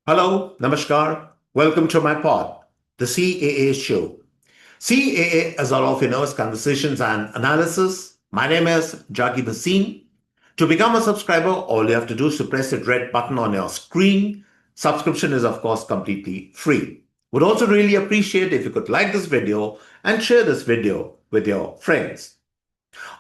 Hello, Namaskar. Welcome to my pod, the CAA Show. CAA, as all of you know, is Conversations and Analysis. My name is Juggi Bhasin. To become a subscriber, all you have to do is to press the red button on your screen. Subscription is, of course, completely free. Would also really appreciate if you could like this video and share this video with your friends.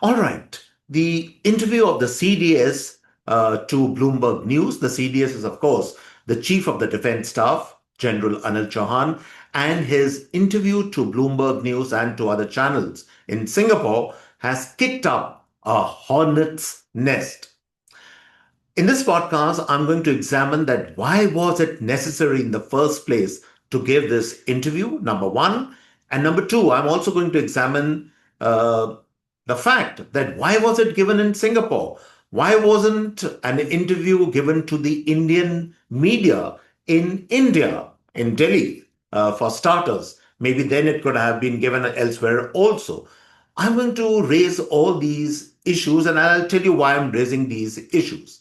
All right. The interview of the CDS to Bloomberg News. The CDS is, of course, the Chief of the Defense Staff, General Chauhan, and his interview to Bloomberg News and to other channels in Singapore has kicked up a hornet's nest. In this podcast, I'm going to examine that why was it necessary in the first place to give this interview, number one. And number two, I'm also going to examine the fact that why was it given in Singapore? Why wasn't an interview given to the Indian media in India, in Delhi, for starters? Maybe then it could have been given elsewhere also. I'm going to raise all these issues and I'll tell you why I'm raising these issues.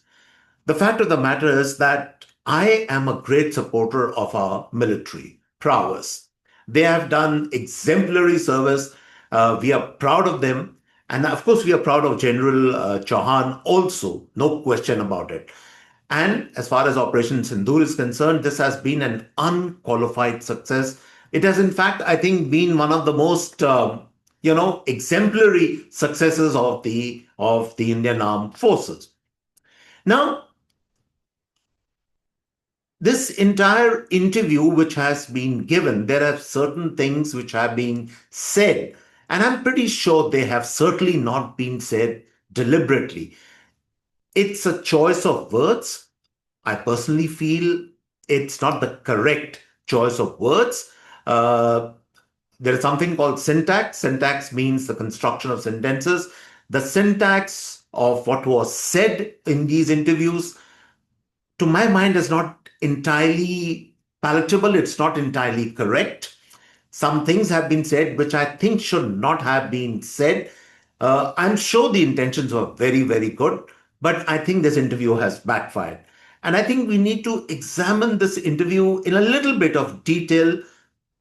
The fact of the matter is that I am a great supporter of our military prowess. They have done exemplary service. We are proud of them. And of course, we are proud of General Chauhan also, no question about it. And as far as Operation Sindoor is concerned, this has been an unqualified success. It has, in fact, I think, been one of the most, exemplary successes of the Indian Armed Forces. Now, this entire interview which has been given, there are certain things which have been said, and I'm pretty sure they have certainly not been said deliberately. It's a choice of words. I personally feel it's not the correct choice of words. There is something called syntax. Syntax means the construction of sentences. The syntax of what was said in these interviews, to my mind, is not entirely palatable. It's not entirely correct. Some things have been said which I think should not have been said. I'm sure the intentions were very, very good, but I think this interview has backfired. And I think we need to examine this interview in a little bit of detail.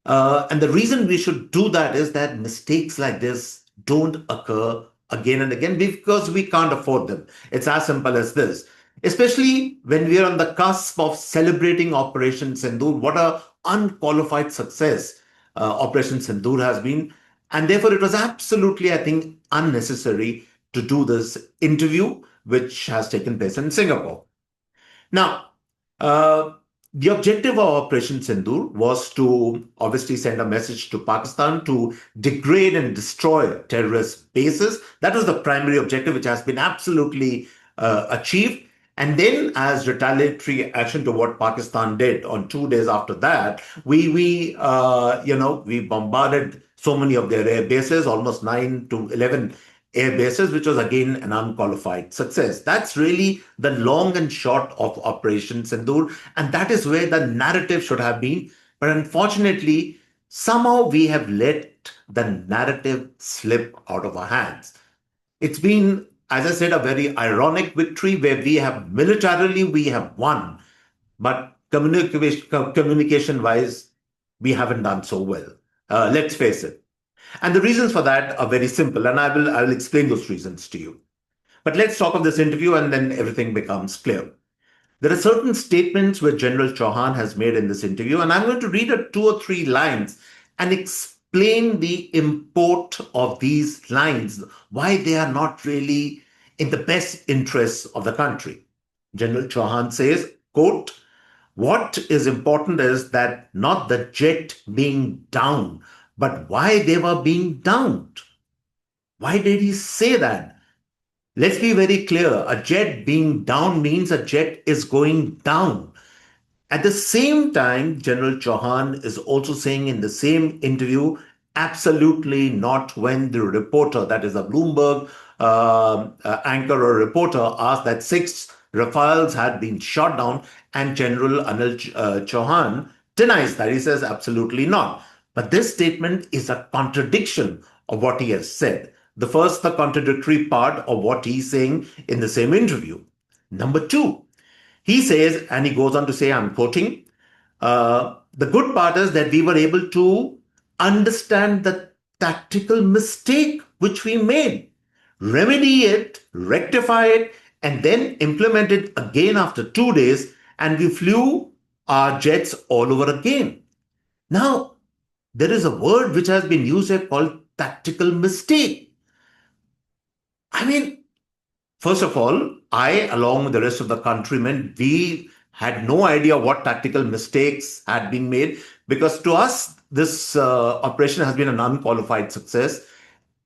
And the reason we should do that is that mistakes like this don't occur again and again because we can't afford them. It's as simple as this. Especially when we are on the cusp of celebrating Operation Sindoor, what a unqualified success Operation Sindoor has been. And therefore, it was absolutely, I think, unnecessary to do this interview, which has taken place in Singapore. Now, the objective of Operation Sindoor was to obviously send a message to Pakistan to degrade and destroy terrorist bases. That was the primary objective, which has been absolutely achieved. And then, as retaliatory action to what Pakistan did on 2 days after that, we bombarded so many of their air bases, almost 9 to 11 air bases, which was again an unqualified success. That's really the long and short of Operation Sindoor, and that is where the narrative should have been. But unfortunately, somehow we have let the narrative slip out of our hands. It's been, as I said, a very ironic victory where we have militarily, we have won, but communication-wise, we haven't done so well. Let's face it. And the reasons for that are very simple, and I will explain those reasons to you. But let's talk of this interview, and then everything becomes clear. There are certain statements which General Chauhan has made in this interview, and I'm going to read 2 or 3 lines and explain the import of these lines, why they are not really in the best interests of the country. General Chauhan says, quote, "What is important is that not the jet being down, but why they were being downed." Why did he say that? Let's be very clear. A jet being down means a jet is going down. At the same time, General Chauhan is also saying in the same interview, absolutely not, when the reporter, that is a Bloomberg anchor or reporter, asked that 6 Rafales had been shot down, and General Chauhan denies that. He says absolutely not. But this statement is a contradiction of what he has said. The first, the contradictory part of what he's saying in the same interview. Number 2, he says, and he goes on to say, I'm quoting, The good part is that we were able to understand the tactical mistake which we made, remedy it, rectify it, and then implement it again after 2 days. And we flew our jets all over again. Now, there is a word which has been used here called tactical mistake. I mean, first of all, I, along with the rest of the countrymen, we had no idea what tactical mistakes had been made because to us, this operation has been an unqualified success.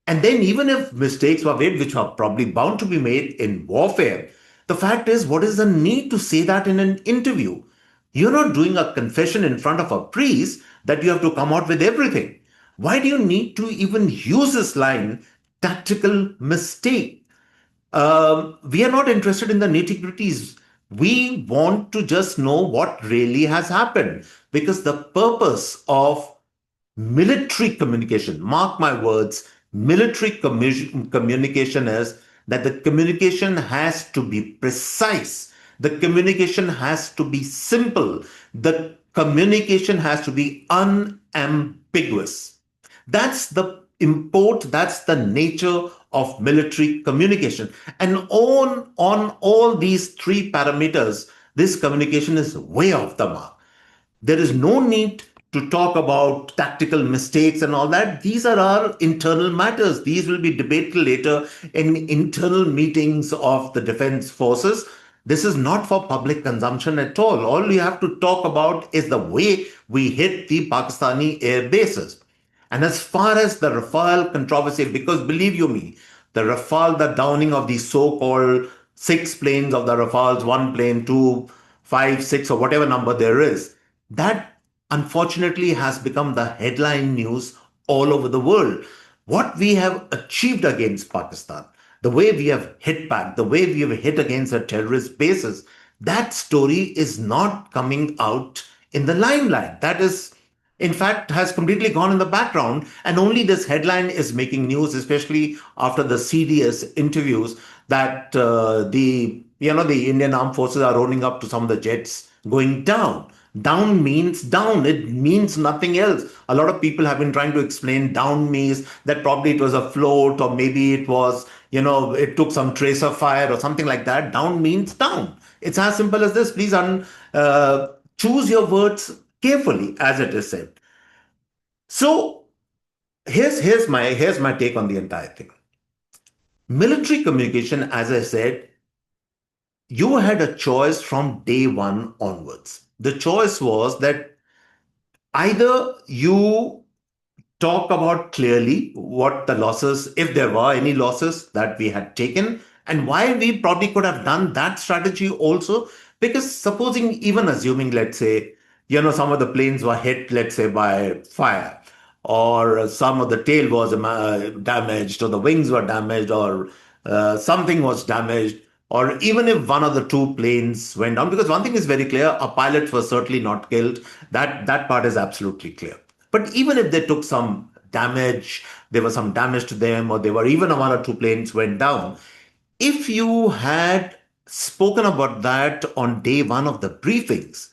And then, even if mistakes were made, which are probably bound to be made in warfare, the fact is, what is the need to say that in an interview? You're not doing a confession in front of a priest that you have to come out with everything. Why do you need to even use this line, tactical mistake? We are not interested in the nitty gritties. We want to just know what really has happened because the purpose of military communication, mark my words, military communication is that the communication has to be precise. The communication has to be simple. The communication has to be unambiguous. That's the import, that's the nature of military communication. And on all these three parameters, this communication is way off the mark. There is no need to talk about tactical mistakes and all that. These are our internal matters. These will be debated later in internal meetings of the defense forces. This is not for public consumption at all. All we have to talk about is the way we hit the Pakistani air bases. And as far as the Rafale controversy, because believe you me, the Rafale, the downing of these so-called six planes of the Rafales, one plane, two, five, six, or whatever number there is, that unfortunately has become the headline news all over the world. What we have achieved against Pakistan, the way we have hit back, the way we have hit against the terrorist bases, that story is not coming out in the limelight. That is, in fact, has completely gone in the background, and only this headline is making news, especially after the CDS interviews that the Indian armed forces are rolling up to some of the jets going down. Down means down. It means nothing else. A lot of people have been trying to explain down means that probably it was a float or maybe it was, it took some tracer fire or something like that. Down means down. It's as simple as this. Please choose your words carefully, as it is said. So here's my take on the entire thing. Military communication, as I said, you had a choice from day one onwards. The choice was that either you talk about clearly what the losses, if there were any losses that we had taken, and why we probably could have done that strategy also. Because supposing, even assuming, let's say, some of the planes were hit, let's say, by fire, or some of the tail was damaged, or the wings were damaged, or something was damaged, or even if one of the two planes went down, because one thing is very clear, our pilots were certainly not killed. That part is absolutely clear. But even if they took some damage, there was some damage to them, or there were even one or two planes went down, if you had spoken about that on day one of the briefings,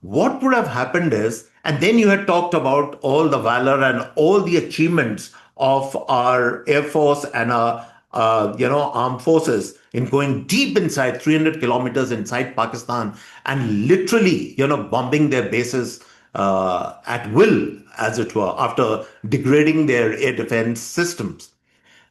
what would have happened is, and then you had talked about all the valor and all the achievements of our Air Force and our, armed forces in going deep inside 300 kilometers inside Pakistan and literally, bombing their bases at will, as it were, after degrading their air defense systems.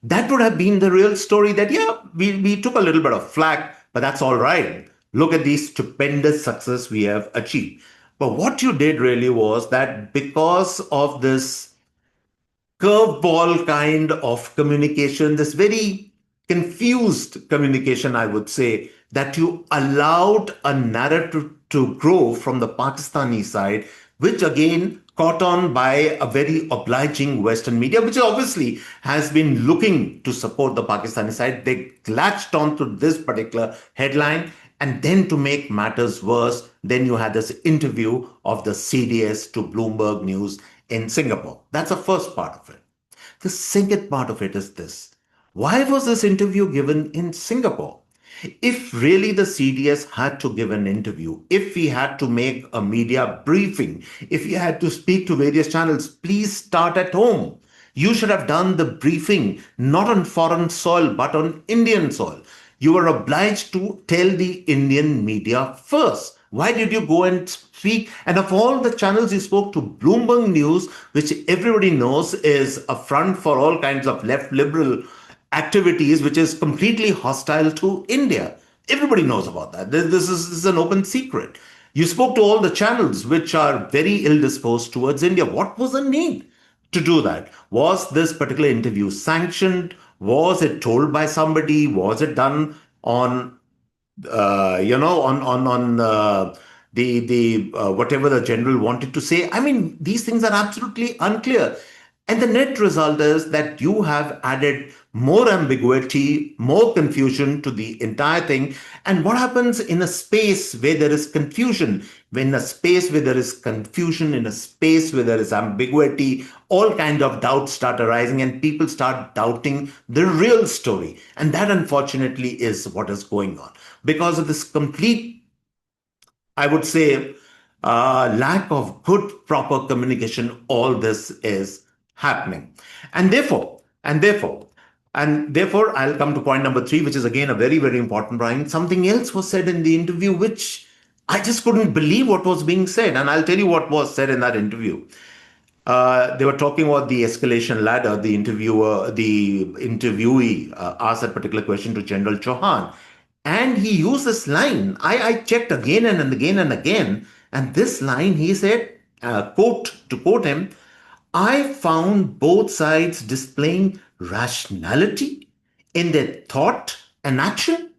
That would have been the real story that, yeah, we took a little bit of flack, but that's all right. Look at the stupendous success we have achieved. But what you did really was that because of this curveball kind of communication, this very confused communication, I would say, that you allowed a narrative to grow from the Pakistani side, which again caught on by a very obliging Western media, which obviously has been looking to support the Pakistani side. They latched on to this particular headline. And then to make matters worse, then you had this interview of the CDS to Bloomberg News in Singapore. That's the first part of it. The second part of it is this. Why was this interview given in Singapore? If really the CDS had to give an interview, if we had to make a media briefing, if we had to speak to various channels, please start at home. You should have done the briefing not on foreign soil, but on Indian soil. You were obliged to tell the Indian media first. Why did you go and speak? And of all the channels, you spoke to Bloomberg News, which everybody knows is a front for all kinds of left liberal activities, which is completely hostile to India. Everybody knows about that. This is an open secret. You spoke to all the channels which are very ill disposed towards India. What was the need to do that? Was this particular interview sanctioned? Was it told by somebody? Was it done on the whatever the general wanted to say? I mean, these things are absolutely unclear. And the net result is that you have added more ambiguity, more confusion to the entire thing. And what happens in a space where there is confusion, in a space where there is confusion, in a space where there is ambiguity, all kind of doubts start arising and people start doubting the real story. And that unfortunately is what is going on because of this complete, I would say, lack of good, proper communication. All this is happening, and therefore, I'll come to point number three, which is again a very, very important point. Something else was said in the interview, which I just couldn't believe what was being said, and I'll tell you what was said in that interview. They were talking about the escalation ladder. The interviewee asked that particular question to General Chauhan. And he used this line. I checked again and again and again. And this line, he said, to quote him, I found both sides displaying rationality in their thought and action.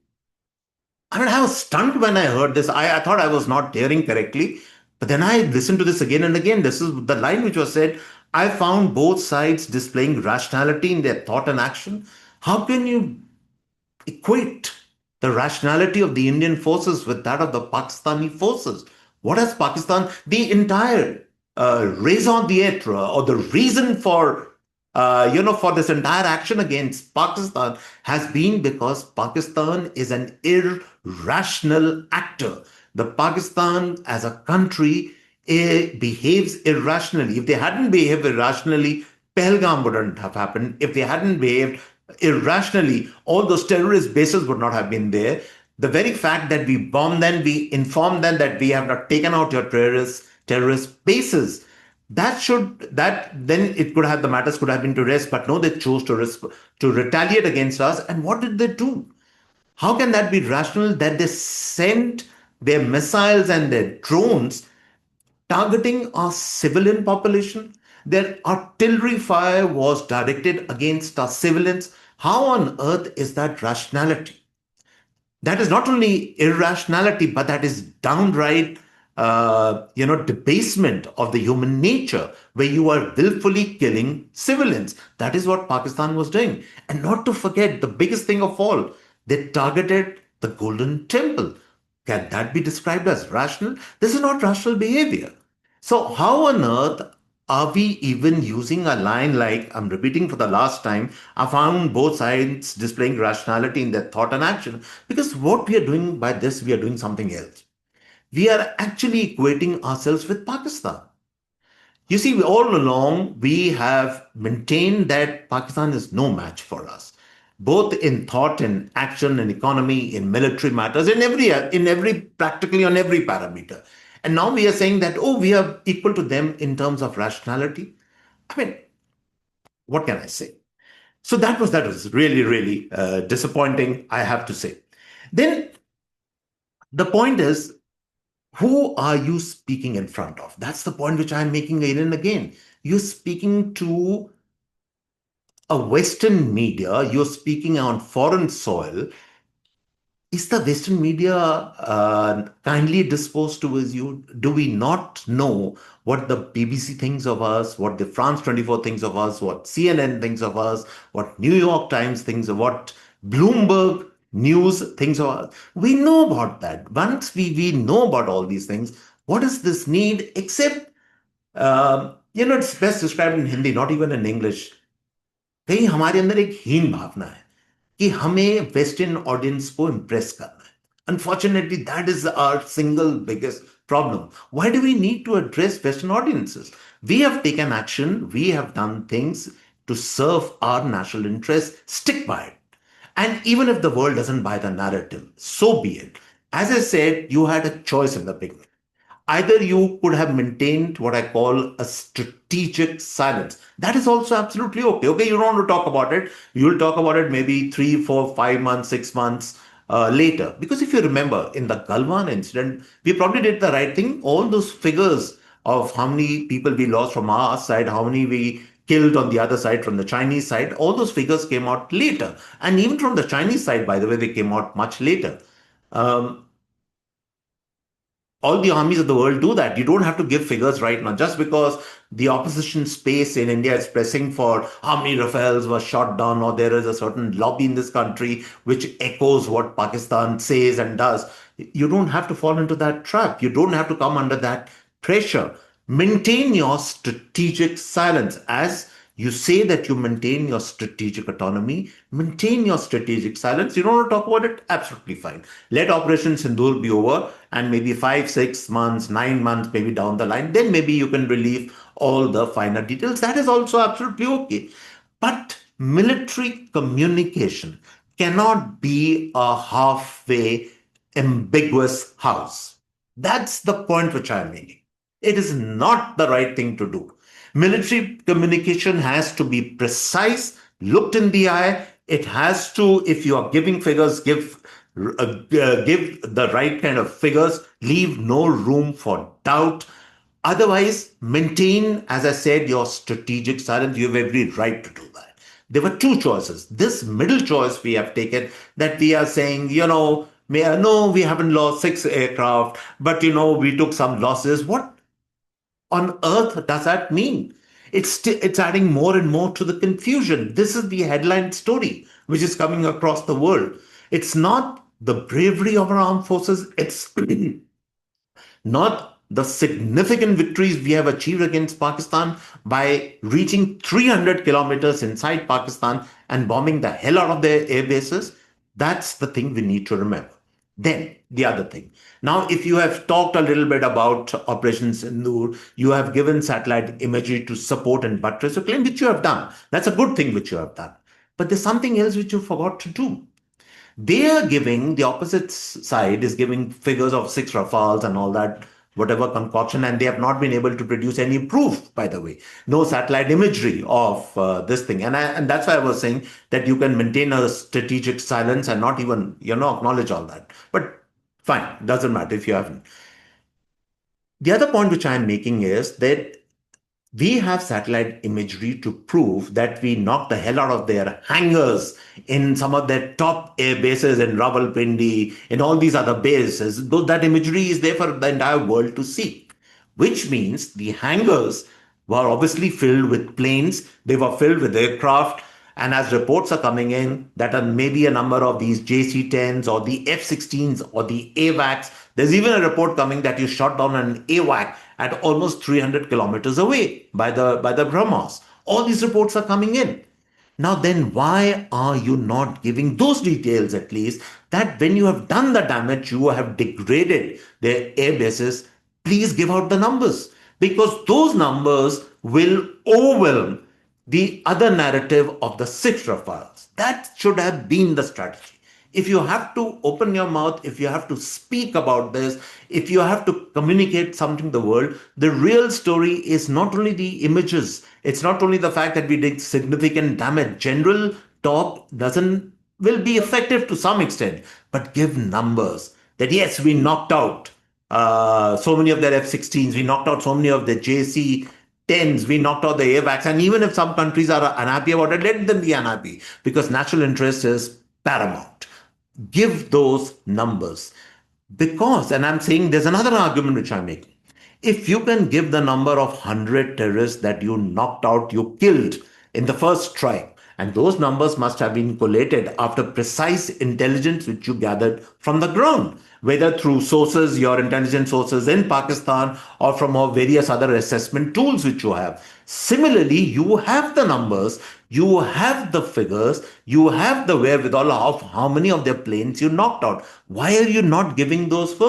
I mean, I was stunned when I heard this. I thought I was not hearing correctly. But then I listened to this again and again. This is the line which was said, I found both sides displaying rationality in their thought and action. How can you equate the rationality of the Indian forces with that of the Pakistani forces? What has Pakistan, the entire raison d'etre or the reason for this entire action against Pakistan has been because Pakistan is an irrational actor. The Pakistan as a country behaves irrationally. If they hadn't behaved irrationally, Pahalgam wouldn't have happened. If they hadn't behaved irrationally, all those terrorist bases would not have been there. The very fact that we bombed them, we informed them that we have not taken out your terrorist bases, that then it could have, the matters could have been to rest, but no, they chose to retaliate against us. And what did they do? How can that be rational that they sent their missiles and their drones targeting our civilian population? Their artillery fire was directed against our civilians. How on earth is that rationality? That is not only irrationality, but that is downright, debasement of the human nature, where you are willfully killing civilians. That is what Pakistan was doing. And not to forget the biggest thing of all, they targeted the Golden Temple. Can that be described as rational? This is not rational behavior. So, how on earth are we even using a line like, I'm repeating for the last time, I found both sides displaying rationality in their thought and action? Because what we are doing by this, we are doing something else. We are actually equating ourselves with Pakistan. You see, all along, we have maintained that Pakistan is no match for us, both in thought and action and economy, in military matters, practically on every parameter. And now we are saying that, oh, we are equal to them in terms of rationality. I mean, what can I say? So that was really, really disappointing, I have to say. Then the point is, who are you speaking in front of? That's the point which I'm making again and again. You're speaking to a Western media, you're speaking on foreign soil. Is the Western media kindly disposed towards you? Do we not know what the BBC thinks of us, what the France 24 thinks of us, what CNN thinks of us, what New York Times thinks of, what Bloomberg News thinks of us? We know about that. Once we know about all these things, what is this need except, it's best described in Hindi, not even in English. कहीं हमारे अंदर एक हीन भावना है कि हमें western audience को impress करना है. Unfortunately, that is our single biggest problem. Why do we need to address Western audiences? We have taken action, we have done things to serve our national interests, stick by it. And even if the world doesn't buy the narrative, so be it. As I said, you had a choice in the beginning. Either you could have maintained what I call a strategic silence. That is also absolutely okay. Okay, you don't want to talk about it. You'll talk about it maybe 3, 4, 5 months, 6 months later. Because if you remember, in the Galwan incident, we probably did the right thing. All those figures of how many people we lost from our side, how many we killed on the other side from the Chinese side, all those figures came out later. And even from the Chinese side, by the way, they came out much later. Um, all the armies of the world do that. You don't have to give figures right now. Just because the opposition space in India is pressing for how many Rafales were shot down, or there is a certain lobby in this country which echoes what Pakistan says and does, you don't have to fall into that trap. You don't have to come under that pressure. Maintain your strategic silence. As you say that you maintain your strategic autonomy, maintain your strategic silence. You don't want to talk about it? Absolutely fine. Let Operation Sindoor be over, and maybe 5, 6 months, 9 months, maybe down the line, then maybe you can relieve all the finer details. That is also absolutely okay. But military communication cannot be a halfway ambiguous house. That's the point which I'm making. It is not the right thing to do. Military communication has to be precise, looked in the eye. It has to, if you are giving figures, give the right kind of figures, leave no room for doubt. Otherwise, maintain, as I said, your strategic silence. You have every right to do that. There were two choices. This middle choice we have taken, that we are saying, no, we haven't lost 6 aircraft, but we took some losses. What on earth does that mean? It's adding more and more to the confusion. This is the headline story which is coming across the world. It's not the bravery of our armed forces. It's not the significant victories we have achieved against Pakistan by reaching 300 kilometers inside Pakistan and bombing the hell out of their air bases. That's the thing we need to remember. Then, the other thing. Now, if you have talked a little bit about Operation Sindoor, you have given satellite imagery to support and buttress your claim, which you have done. That's a good thing which you have done. But there's something else which you forgot to do. They are giving, the opposite side is giving figures of 6 Rafales and all that, whatever concoction, and they have not been able to produce any proof, by the way. No satellite imagery of this thing. And that's why I was saying that you can maintain a strategic silence and not even, acknowledge all that. But fine, doesn't matter if you haven't. The other point which I'm making is that we have satellite imagery to prove that we knocked the hell out of their hangars in some of their top air bases in Rawalpindi, in all these other bases. Though that imagery is there for the entire world to see, which means the hangars were obviously filled with planes, they were filled with aircraft. And as reports are coming in, that are maybe a number of these JC-10s or the F-16s or the AWACS. There's even a report coming that you shot down an AWAC at almost 300 kilometers away by the BrahMos. All these reports are coming in. Now, then, why are you not giving those details at least? That when you have done the damage, you have degraded their air bases, please give out the numbers. Because those numbers will overwhelm the other narrative of the 6 Rafales. That should have been the strategy. If you have to open your mouth, if you have to speak about this, if you have to communicate something to the world, the real story is not only the images, it's not only the fact that we did significant damage. General talk doesn't will be effective to some extent, but give numbers that yes, we knocked out so many of their F-16s, we knocked out so many of the JC-10s, we knocked out the AWACS, and even if some countries are unhappy about it, let them be unhappy because national interest is paramount. Give those numbers. Because, and I'm saying there's another argument which I'm making. If you can give the number of 100 terrorists that you knocked out, you killed in the first strike, And those numbers must have been collated after precise intelligence which you gathered from the ground, whether through sources, your intelligence sources in Pakistan, or from our various other assessment tools which you have. Similarly, you have the numbers, you have the figures, you have the wherewithal of how many of their planes you knocked out. Why are you not giving those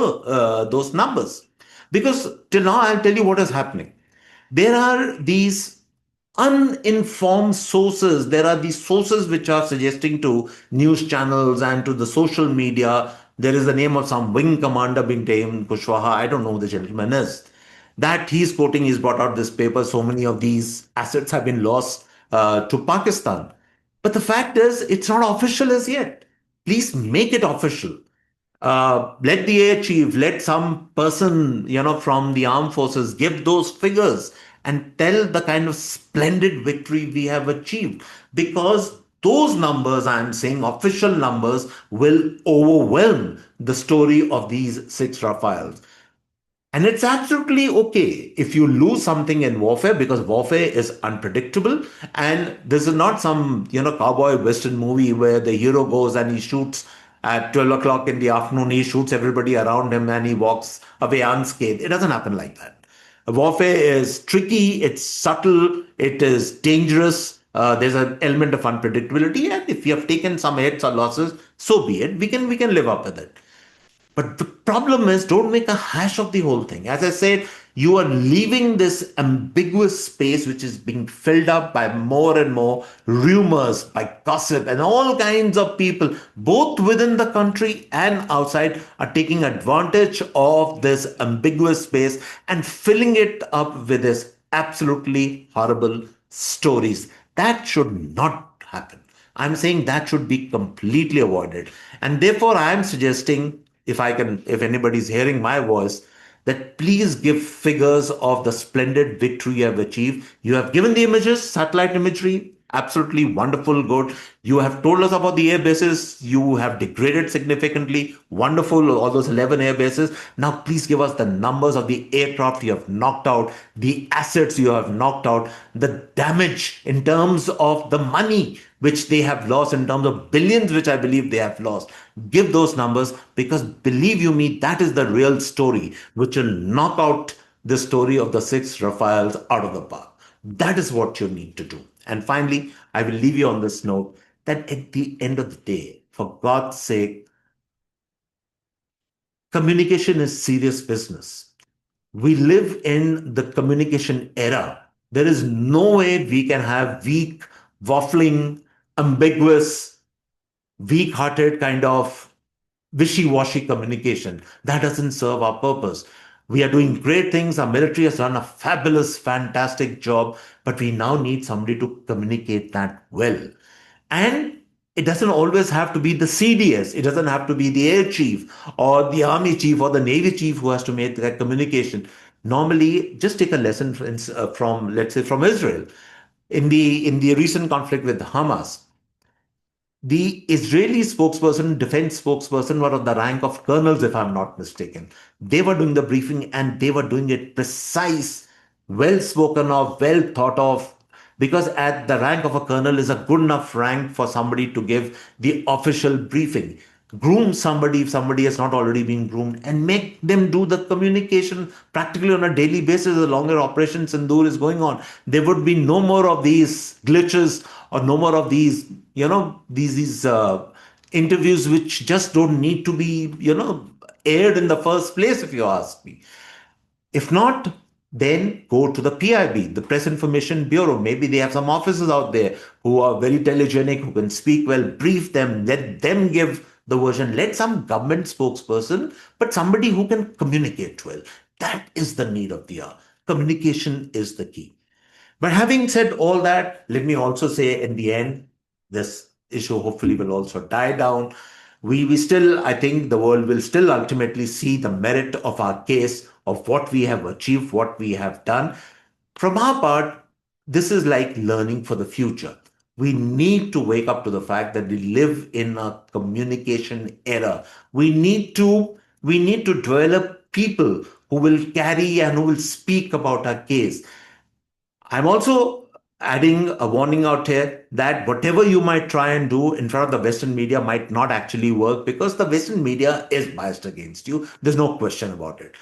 numbers? Because till now, I'll tell you what is happening. There are these uninformed sources. There are these sources which are suggesting to news channels and to the social media. There is the name of some wing commander being named Kushwaha. I don't know who the gentleman is. That he's quoting, he's brought out this paper. So many of these assets have been lost to Pakistan. But the fact is, it's not official as yet. Please make it official. Let the air chief, let some person, from the armed forces give those figures and tell the kind of splendid victory we have achieved. Because those numbers, I'm saying official numbers, will overwhelm the story of these six Rafales. And it's absolutely okay if you lose something in warfare, because warfare is unpredictable. And this is not some, cowboy western movie where the hero goes and he shoots at 12 o'clock in the afternoon, he shoots everybody around him and he walks away unscathed. It doesn't happen like that. Warfare is tricky, it's subtle, it is dangerous. There's an element of unpredictability, and if you have taken some hits or losses, so be it. We can live up with it. But the problem is, don't make a hash of the whole thing. As I said, you are leaving this ambiguous space which is being filled up by more and more rumors, by gossip, and all kinds of people, both within the country and outside, are taking advantage of this ambiguous space and filling it up with this absolutely horrible stories. That should not happen. I'm saying that should be completely avoided. And therefore, I'm suggesting, if anybody's hearing my voice, that please give figures of the splendid victory you have achieved. You have given the images, satellite imagery, absolutely wonderful, good. You have told us about the air bases. You have degraded significantly, wonderful, all those 11 air bases. Now, please give us the numbers of the aircraft you have knocked out, the assets you have knocked out, the damage in terms of the money which they have lost, in terms of billions, which I believe they have lost. Give those numbers, because believe you me, that is the real story which will knock out the story of the six Rafales out of the park. That is what you need to do. And finally, I will leave you on this note that at the end of the day, for God's sake, communication is serious business. We live in the communication era. There is no way we can have weak, waffling, ambiguous, weak hearted kind of wishy washy communication. That doesn't serve our purpose. We are doing great things. Our military has done a fabulous, fantastic job, but we now need somebody to communicate that well. And it doesn't always have to be the CDS. It doesn't have to be the air chief or the army chief or the navy chief who has to make that communication. Normally, just take a lesson from, let's say, from Israel. In the recent conflict with Hamas, the Israeli spokesperson, defense spokesperson, were of the rank of colonels, if I'm not mistaken. They were doing the briefing and they were doing it precise, well spoken of, well thought of, because at the rank of a colonel is a good enough rank for somebody to give the official briefing. Groom somebody if somebody has not already been groomed, and make them do the communication practically on a daily basis. The longer Operation Sindoor is going on, there would be no more of these glitches or no more of these, these interviews which just don't need to be, aired in the first place, if you ask me. If not, then go to the PIB, the Press Information Bureau. Maybe they have some officers out there who are very telegenic, who can speak well. Brief them, let them give the version. Let some government spokesperson, but somebody who can communicate well. That is the need of the hour. Communication is the key. But having said all that, let me also say in the end, this issue hopefully will also die down. We still, I think the world will still ultimately see the merit of our case, of what we have achieved, what we have done. From our part, this is like learning for the future. We need to wake up to the fact that we live in a communication era. We need to develop people who will carry and who will speak about our case. I'm also adding a warning out here that whatever you might try and do in front of the Western media might not actually work because the Western media is biased against you. There's no question about it.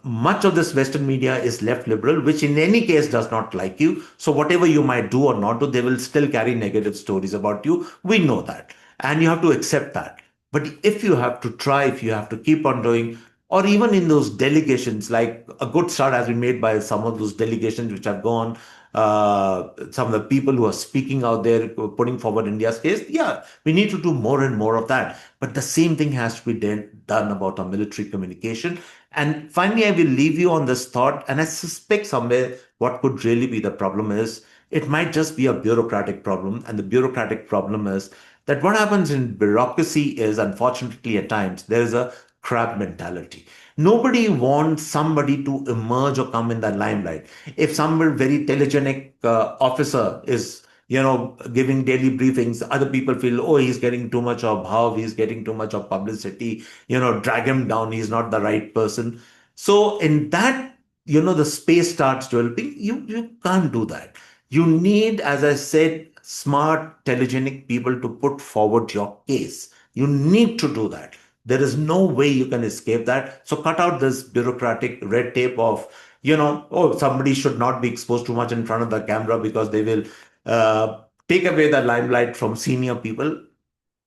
Much of this Western media is left liberal, which in any case does not like you. So, whatever you might do or not do, they will still carry negative stories about you. We know that. And you have to accept that. But if you have to try, if you have to keep on doing, or even in those delegations, like a good start has been made by some of those delegations which have gone, some of the people who are speaking out there, putting forward India's case. Yeah, we need to do more and more of that. But the same thing has to be done about our military communication. And finally, I will leave you on this thought, and I suspect somewhere what could really be the problem is it might just be a bureaucratic problem. And the bureaucratic problem is that what happens in bureaucracy is, unfortunately, at times, there is a crab mentality. Nobody wants somebody to emerge or come in the limelight. If some very telegenic officer is, giving daily briefings, other people feel, oh, he's getting too much of how, he's getting too much of publicity, drag him down, he's not the right person. So in that, the space starts developing. You can't do that. You need, as I said, smart, telegenic people to put forward your case. You need to do that. There is no way you can escape that. So cut out this bureaucratic red tape of, oh, somebody should not be exposed too much in front of the camera because they will take away the limelight from senior people.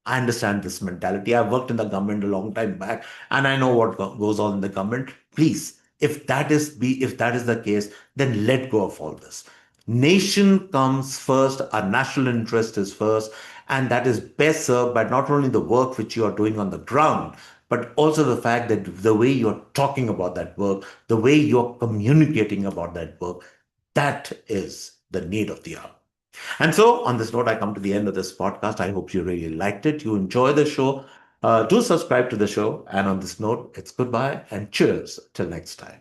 I understand this mentality. I've worked in the government a long time back, and I know what goes on in the government. Please, if that is the case, then let go of all this. Nation comes first. Our national interest is first, and that is best served by not only the work which you are doing on the ground, but also the fact that the way you're talking about that work, the way you're communicating about that work, that is the need of the hour. And so, on this note, I come to the end of this podcast. I hope you really liked it. You enjoy the show. Do subscribe to the show. And on this note, it's goodbye and cheers till next time.